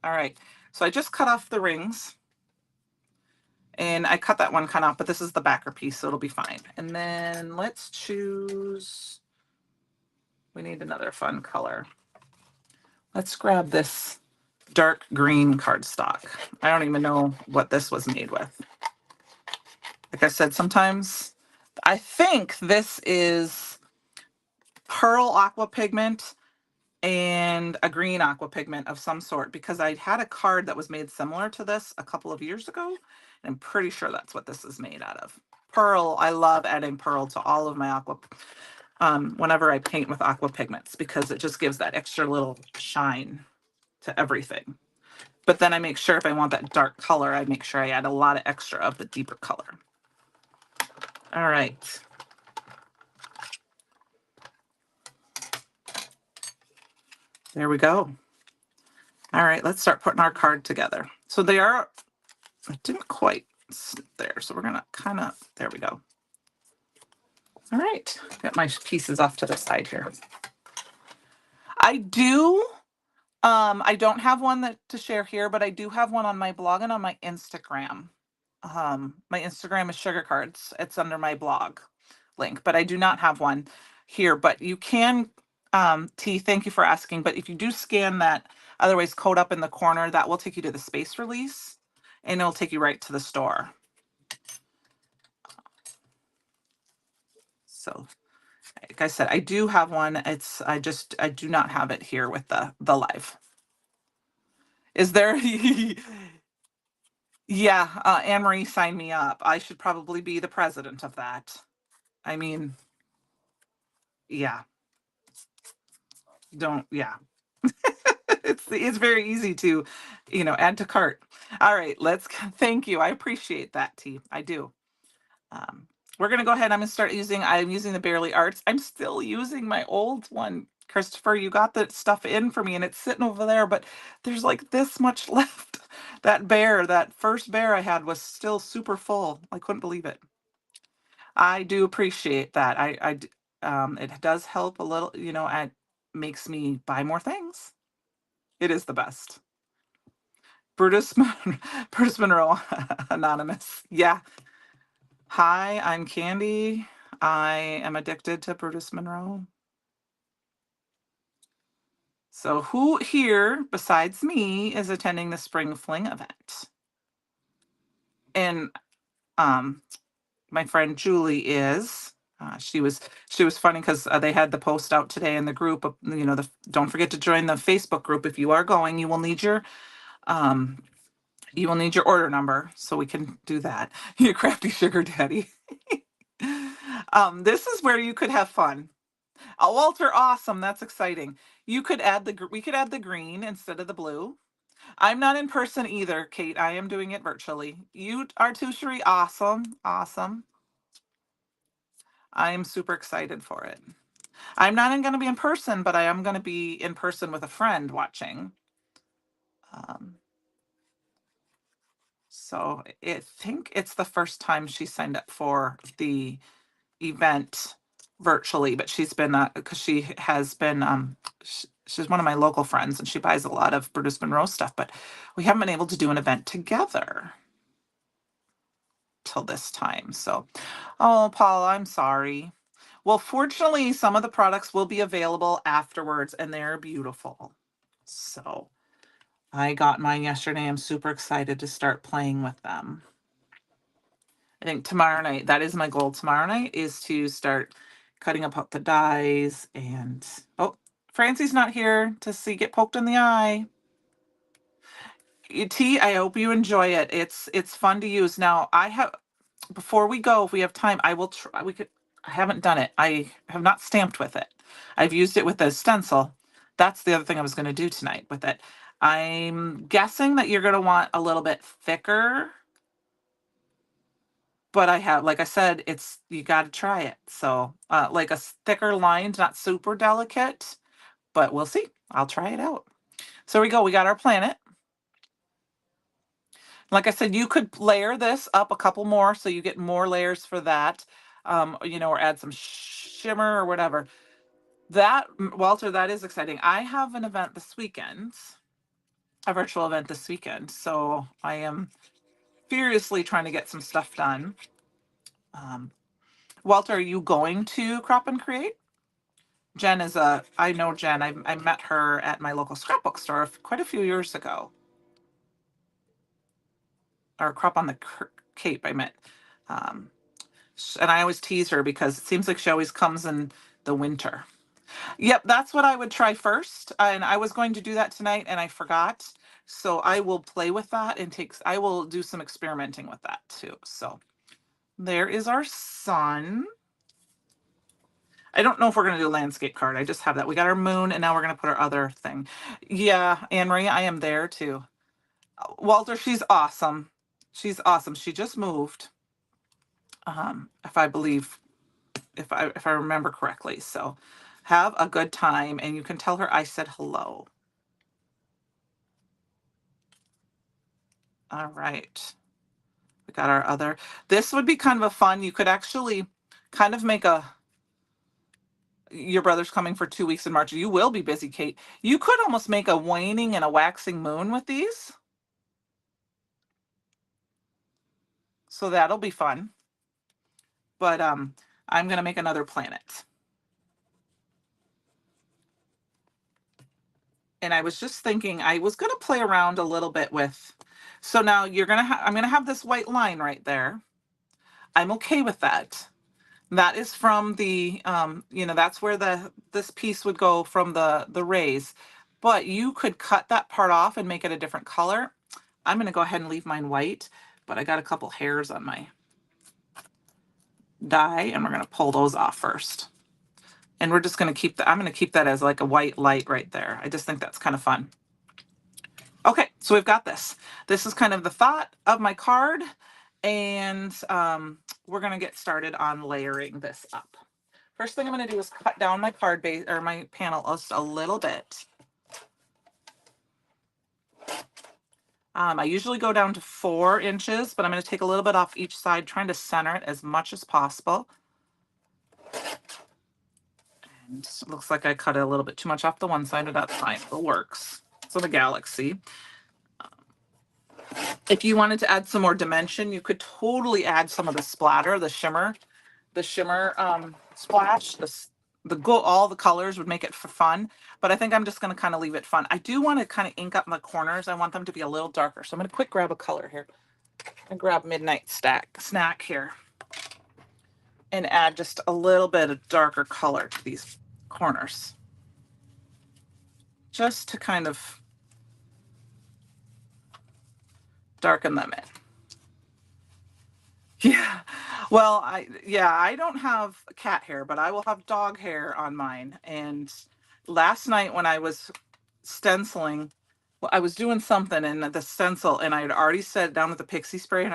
All right, so I just cut off the rings. And I cut that one kind of off, but this is the backer piece, so it'll be fine. And then let's choose, we need another fun color. Let's grab this dark green cardstock. I don't even know what this was made with. Like I said, sometimes I think this is pearl aqua pigment and a green aqua pigment of some sort because I had a card that was made similar to this a couple of years ago. And I'm pretty sure that's what this is made out of. Pearl, I love adding pearl to all of my aqua whenever I paint with aqua pigments because it just gives that extra little shine to everything. But then I make sure if I want that dark color, I make sure I add a lot of extra of the deeper color. All right. There we go. All right, let's start putting our card together. So they are, I didn't quite sit there. So we're gonna kind of, there we go. All right, get my pieces off to the side here. I don't have one to share here, but I do have one on my blog and on my Instagram. My Instagram is Sugar Cards. It's under my blog link, but I do not have one here. But you can, T, thank you for asking. But if you do scan that otherwise code up in the corner, that will take you to the space release and it'll take you right to the store. So like I said, I do have one. I do not have it here with the live. Is there? Yeah, Anne Marie signed me up. I should probably be the president of that. I mean, yeah, yeah. It's very easy to, add to cart. All right, thank you. I appreciate that, T. I do. We're gonna go ahead. I'm using the Barely Arts. I'm still using my old one. Christopher, you got the stuff in for me and it's sitting over there, but there's like this much left. That first bear I had was still super full. I couldn't believe it. I do appreciate that. It does help a little, it makes me buy more things. It is the best. Brutus, Brutus Monroe, anonymous. Yeah. Hi, I'm Candi. I am addicted to Brutus Monroe. So who here besides me is attending the Spring Fling event? And my friend Julie is. She was funny because they had the post out today in the group. Don't forget to join the Facebook group if you are going. You will need your order number so we can do that. You crafty sugar daddy. This is where you could have fun. Oh, Walter, awesome! That's exciting. We could add the green instead of the blue. I'm not in person either, Kate. I am doing it virtually. You are too, Cherie. Awesome, awesome. I am super excited for it. I'm not going to be in person, but I am going to be in person with a friend watching. So I think it's the first time she signed up for the event virtually, but she's been because she has been she's one of my local friends and she buys a lot of Brutus Monroe stuff, but we haven't been able to do an event together till this time. So, oh, Paula, I'm sorry. Well, fortunately, some of the products will be available afterwards and they're beautiful. So I got mine yesterday. I'm super excited to start playing with them. I think tomorrow night, that is my goal tomorrow night, is to start cutting up the dies. And oh, Francie's not here to get poked in the eye. T, I hope you enjoy it. It's fun to use. Now before we go, if we have time, I will try. I haven't done it. I have not stamped with it. I've used it with a stencil. That's the other thing I was going to do tonight with it. I'm guessing that you're going to want a little bit thicker, but like I said, you got to try it. So, like a thicker line, not super delicate, but we'll see. I'll try it out. So we go. We got our planet. Like I said, you could layer this up a couple more so you get more layers for that, or add some shimmer or whatever. Walter, that is exciting. I have an event this weekend, a virtual event this weekend. So I am furiously trying to get some stuff done. Walter, are you going to Crop and Create? Jen I know Jen. I met her at my local scrapbook store quite a few years ago. Or Crop on the Cape, I meant. And I always tease her because it seems like she always comes in the winter. Yep, that's what I would try first. And I was going to do that tonight and I forgot. So I will play with that and I will do some experimenting with that too. So there is our sun. I don't know if we're going to do a landscape card. I just have that. We got our moon and now we're going to put our other thing. Yeah, Anne Marie, I am there too. Walter, she's awesome. She's awesome. She just moved, if I believe, if I remember correctly. So have a good time, and you can tell her I said hello. All right. We got our other. This would be kind of a fun. You could actually kind of make a. Your brother's coming for 2 weeks in March. You will be busy, Kate. You could almost make a waning and a waxing moon with these. So that'll be fun. But I'm gonna make another planet. And I was just thinking I was gonna play around a little bit with. So now I'm gonna have this white line right there. I'm okay with that. That is from the, that's where this piece would go from the rays. But you could cut that part off and make it a different color. I'm going to go ahead and leave mine white, but I got a couple hairs on my die, and we're going to pull those off first. And we're just going to I'm going to keep that as like a white light right there. I just think that's kind of fun. Okay, so we've got this. This is kind of the thought of my card, and we're going to get started on layering this up. First thing I'm going to do is cut down my card base or my panel just a little bit. I usually go down to 4 inches, but I'm going to take a little bit off each side, trying to center it as much as possible. And it looks like I cut it a little bit too much off the one side, but that's fine. It works. So the galaxy. If you wanted to add some more dimension, you could totally add some of the splatter, the shimmer splash. All the colors would make it for fun, but I think I'm just going to kind of leave it fun. I do want to kind of ink up my corners. I want them to be a little darker, so I'm going to quick grab a color here and grab Midnight Snack here and add just a little bit of darker color to these corners, just to kind of darken them in. Yeah. Well, I don't have cat hair, but I will have dog hair on mine. And last night when I was stenciling, well, I was doing something in the stencil, and I had already set it down with the pixie spray, and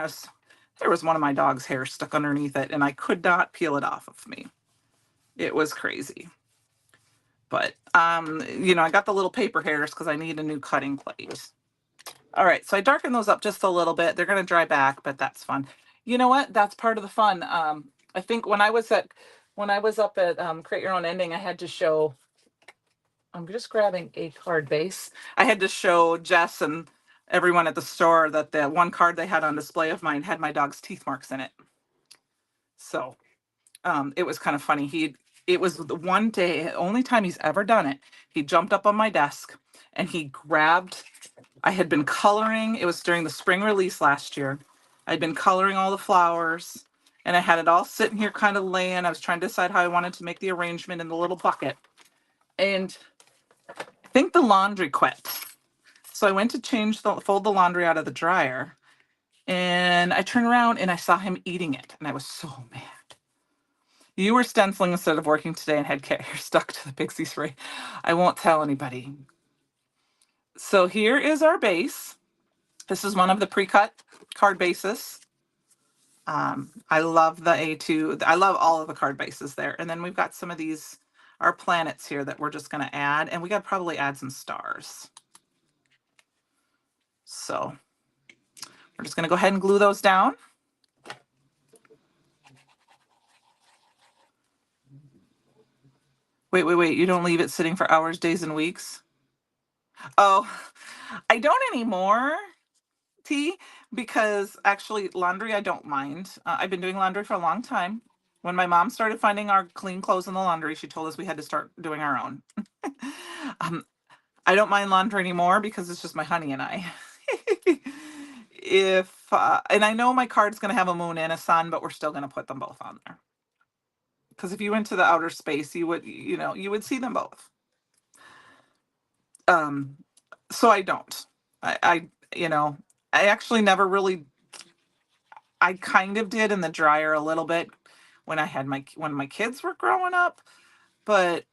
there was one of my dog's hair stuck underneath it, and I could not peel it off of me. It was crazy. But I got the little paper hairs because I need a new cutting plate. All right, so I darkened those up just a little bit. They're going to dry back, but that's fun. You know what? That's part of the fun. I think when I was up at Create Your Own Ending, I had to show. I'm just grabbing a card base. I had to show Jess and everyone at the store that the one card they had on display of mine had my dog's teeth marks in it. So it was kind of funny. It was the one day, only time he's ever done it. He jumped up on my desk and he grabbed. I had been coloring. It was during the spring release last year. I'd been coloring all the flowers, and I had it all sitting here kind of laying. I was trying to decide how I wanted to make the arrangement in the little bucket. And I think the laundry quit. So I went to fold the laundry out of the dryer, and I turned around and I saw him eating it, and I was so mad. You were stenciling instead of working today and had cat hair stuck to the pixie spray. I won't tell anybody. So here is our base. This is one of the pre-cut card bases. I love the A2. I love all of the card bases there. And then we've got some of these, our planets here that we're just going to add. And we got to probably add some stars. So we're just going to go ahead and glue those down. Wait. You don't leave it sitting for hours, days, and weeks? Oh, I don't anymore, T, because actually laundry, I don't mind. I've been doing laundry for a long time. When my mom started finding our clean clothes in the laundry, she told us we had to start doing our own. I don't mind laundry anymore because it's just my honey and I. And I know my card's going to have a moon and a sun, but we're still going to put them both on there. Because if you went to the outer space, you would see them both. So I don't. I actually never really. I kind of did in the dryer a little bit when my kids were growing up, but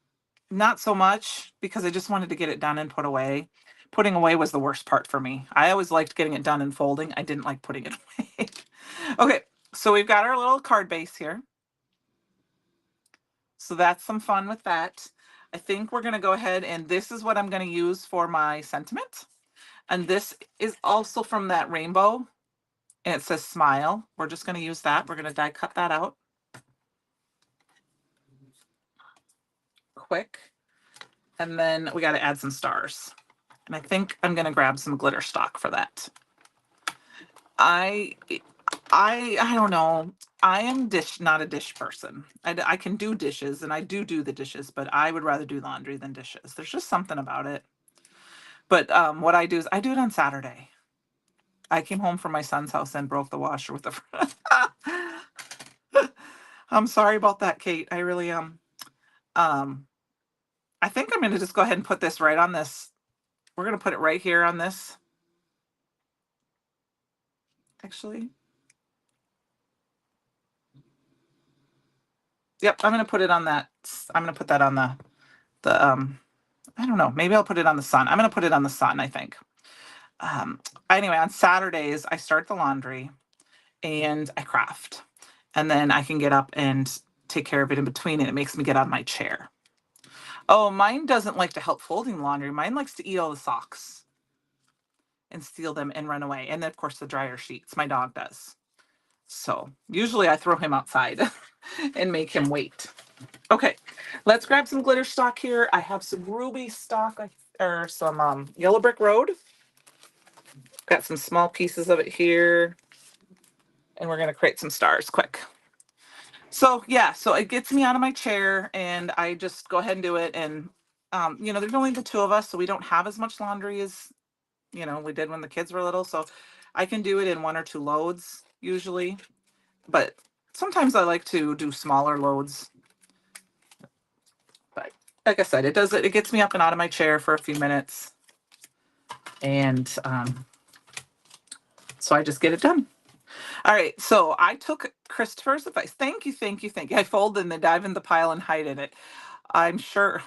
not so much because I just wanted to get it done and put away. Putting away was the worst part for me. I always liked getting it done and folding. I didn't like putting it away. Okay, so we've got our little card base here. So that's some fun with that. I think we're going to go ahead, and this is what I'm going to use for my sentiment. And this is also from that rainbow, and it says smile. We're just going to use that. We're going to die cut that out quick. And then we got to add some stars. And I think I'm going to grab some glitter stock for that. I don't know. I am not a dish person. I can do dishes, and I do the dishes, but I would rather do laundry than dishes. There's just something about it. But what I do is I do it on Saturday. I came home from my son's house and broke the washer with the. I'm sorry about that, Kate. I really am. I think I'm going to just go ahead and put this right on this. We're going to put it right here on this. Actually. Yep, I'm going to put it on that. I'm going to put that on the I don't know. Maybe I'll put it on the sun. I'm going to put it on the sun, I think. Anyway, on Saturdays, I start the laundry and I craft. And then I can get up and take care of it in between, and it makes me get out of my chair. Oh, mine doesn't like to help folding laundry. Mine likes to eat all the socks and steal them and run away. And then, of course, the dryer sheets. My dog does. So usually I throw him outside and make him wait. Okay, let's grab some glitter stock here. I have some ruby stock or some yellow brick road. Got some small pieces of it here. And we're going to create some stars quick. So yeah, so it gets me out of my chair, and I just go ahead and do it. And, there's only the two of us, so we don't have as much laundry as, we did when the kids were little. So I can do it in 1 or 2 loads usually. But sometimes I like to do smaller loads. But like I said, it gets me up and out of my chair for a few minutes. And so I just get it done. All right, so I took Christopher's advice. Thank you. I fold and then dive in the pile and hide in it. I'm sure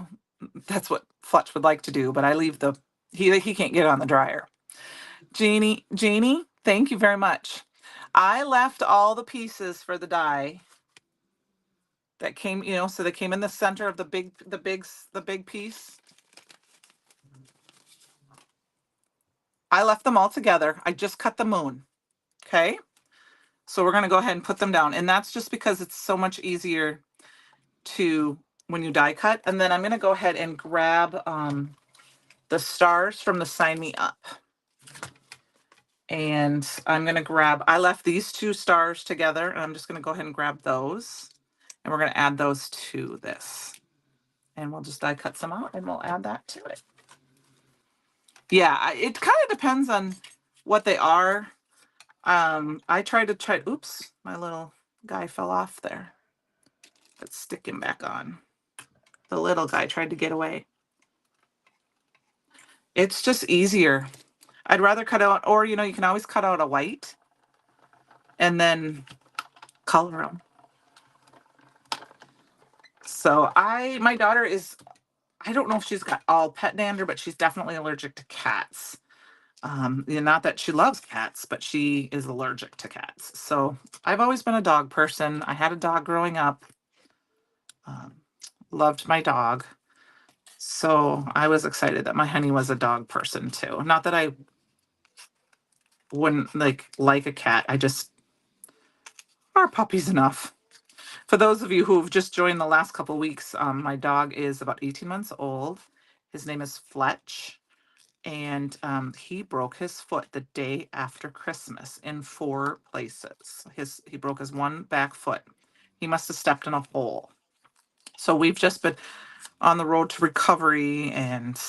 that's what Fletch would like to do, but I leave he can't get on the dryer. Janie, thank you very much. I left all the pieces for the die that came, so they came in the center of the big piece. I left them all together. I just cut the moon. Okay. So we're going to go ahead and put them down. And that's just because it's so much easier when you die cut. And then I'm going to go ahead and grab the stars from the Sign Me Up. And I'm going to I left these 2 stars together, and I'm just going to go ahead and grab those. And we're going to add those to this. And we'll just die cut some out, and we'll add that to it. Yeah, it kind of depends on what they are. I tried to oops, my little guy fell off there. Let's stick him back on. The little guy tried to get away. It's just easier. I'd rather cut out, or, you can always cut out a white and then color them. So my daughter I don't know if she's got all pet dander, but she's definitely allergic to cats. Not that she loves cats, but she is allergic to cats. So I've always been a dog person. I had a dog growing up. Loved my dog. So I was excited that my honey was a dog person too. Not that I wouldn't like a cat. Our puppy's enough. For those of you who've just joined the last couple weeks, my dog is about 18 months old. His name is Fletch. And he broke his foot the day after Christmas in 4 places. He broke his one back foot. He must have stepped in a hole. So we've just been on the road to recovery, and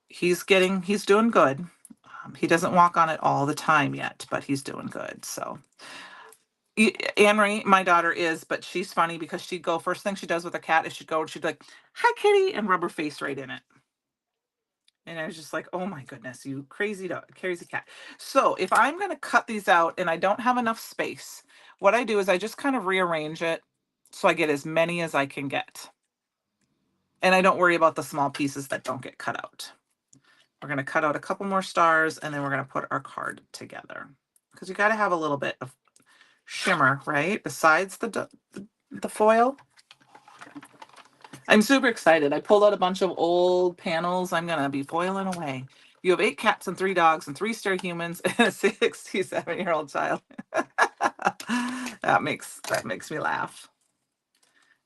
he's doing good. He doesn't walk on it all the time yet, but he's doing good. So Anne-Marie, my daughter, but she's funny because first thing she does with a cat is she'd be like, "Hi, kitty," and rub her face right in it. And I was just like, oh my goodness, you crazy dog, crazy cat. So if I'm going to cut these out and I don't have enough space, what I do is I just kind of rearrange it so I get as many as I can get. And I don't worry about the small pieces that don't get cut out. We're going to cut out a couple more stars, and then we're going to put our card together. Because you got to have a little bit of shimmer, right? Besides the foil. I'm super excited. I pulled out a bunch of old panels. I'm going to be foiling away. You have 8 cats and 3 dogs and 3 stray humans and a 67-year-old child. That makes me laugh.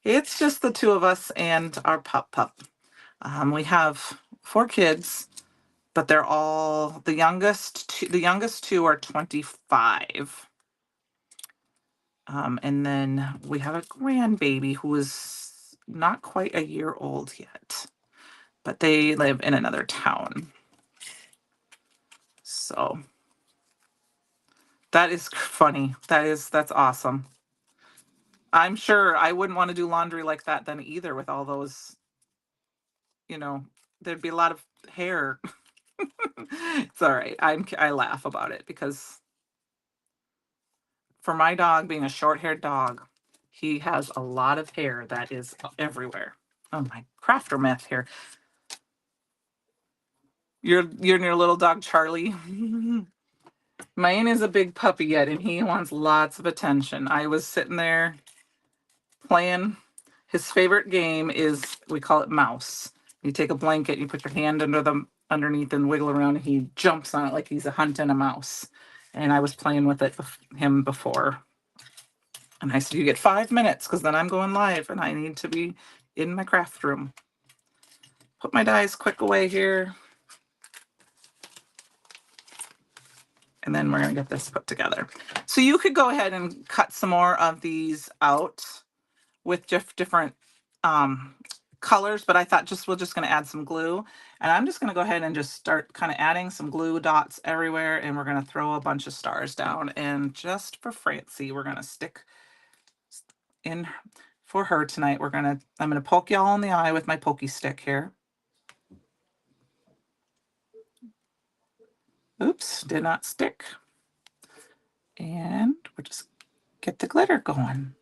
It's just the 2 of us and our pup. We have 4 kids, but they're all the youngest 2 are 25. And then we have a grandbaby who is not quite a year old yet, but they live in another town. So that is funny. That's awesome. I'm sure I wouldn't want to do laundry like that then either with all those, there'd be a lot of hair. It's all right. I laugh about it because for my dog being a short-haired dog, he has a lot of hair that is everywhere. Oh, my crafter myth here. You're your little dog Charlie. Mine is a big puppy yet, and he wants lots of attention. I was sitting there playing. His favorite game is, we call it mouse. You take a blanket, you put your hand underneath and wiggle around, and he jumps on it like he's hunting a mouse. And I was playing with him before. And I said, you get 5 minutes because then I'm going live and I need to be in my craft room. Put my dies quick away here. And then we're going to get this put together. So you could go ahead and cut some more of these out with different colors, but I thought we're just going to add some glue. And I'm just going to go ahead and just start kind of adding some glue dots everywhere. And we're going to throw a bunch of stars down. And just for Francie, we're going to stick in for her tonight. I'm going to poke y'all in the eye with my pokey stick here. Oops, did not stick. And we'll just get the glitter going.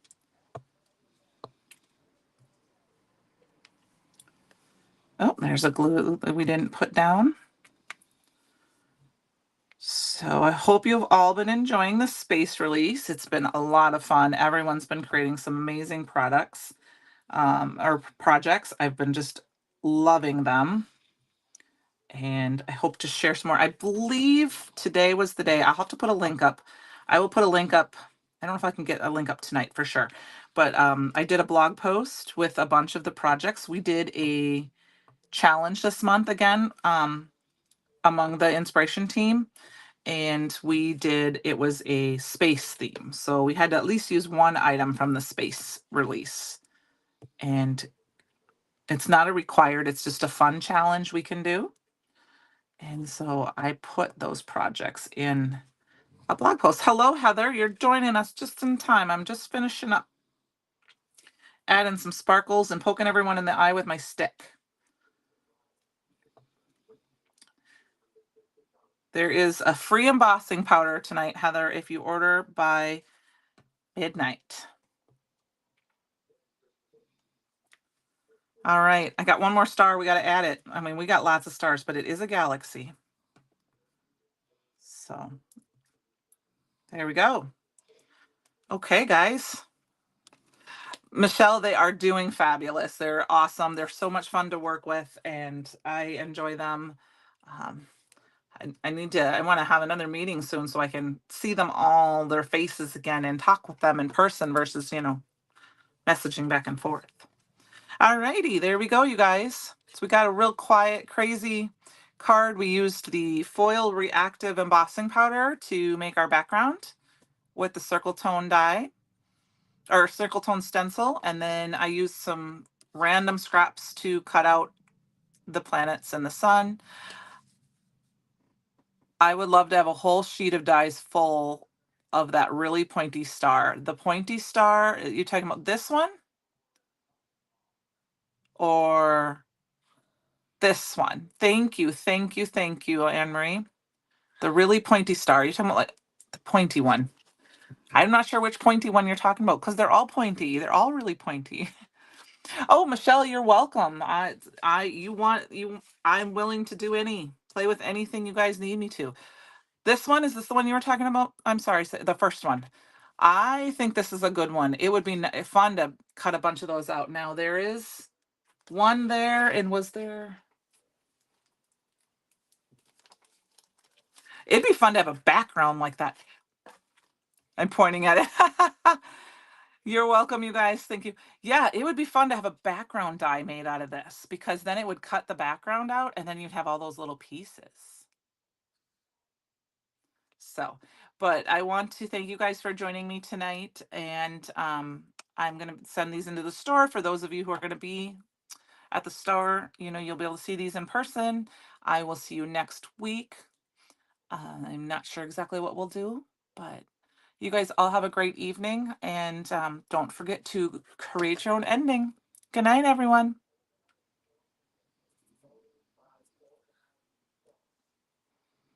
Oh, there's a glue that we didn't put down. So I hope you've all been enjoying the space release. It's been a lot of fun. Everyone's been creating some amazing products or projects. I've been just loving them. And I hope to share some more. I believe today was the day. I'll have to put a link up. I will put a link up. I don't know if I can get a link up tonight for sure. But I did a blog post with a bunch of the projects. We did a challenge this month again among the inspiration team. And it was a space theme. So we had to at least use one item from the space release. And it's not a required, it's just a fun challenge we can do. And so I put those projects in a blog post. Hello, Heather. You're joining us just in time. I'm just finishing up adding some sparkles and poking everyone in the eye with my stick. There is a free embossing powder tonight, Heather, if you order by midnight. All right, I got one more star. We got to add it. I mean, we got lots of stars, but it is a galaxy. So there we go. Okay, guys. Michelle, they are doing fabulous. They're awesome. They're so much fun to work with, and I enjoy them. I want to have another meeting soon so I can see them all, their faces again, and talk with them in person versus, messaging back and forth. All righty, there we go, you guys. So we got a real quiet, crazy card. We used the foil reactive embossing powder to make our background with the circle tone die or circle tone stencil. And then I used some random scraps to cut out the planets and the sun. I would love to have a whole sheet of dies full of that really pointy star. The pointy star, you talking about this one? Or this one? Thank you, Anne-Marie. The really pointy star. You're talking about like the pointy one. I'm not sure which pointy one you're talking about because they're all pointy. They're all really pointy. Oh, Michelle, you're welcome. I'm willing to do any. play with anything you guys need me to. Is this the one you were talking about? I'm sorry, the first one. I think this is a good one. It would be fun to cut a bunch of those out. Now there is one there, and was there? It'd be fun to have a background like that. I'm pointing at it. You're welcome, you guys. Thank you. Yeah, it would be fun to have a background die made out of this because then it would cut the background out and then you'd have all those little pieces. So, but I want to thank you guys for joining me tonight. And I'm going to send these into the store for those of you who are going to be at the store. You know, you'll be able to see these in person. I will see you next week. I'm not sure exactly what we'll do, but you guys all have a great evening. And don't forget to create your own ending. Good night, everyone.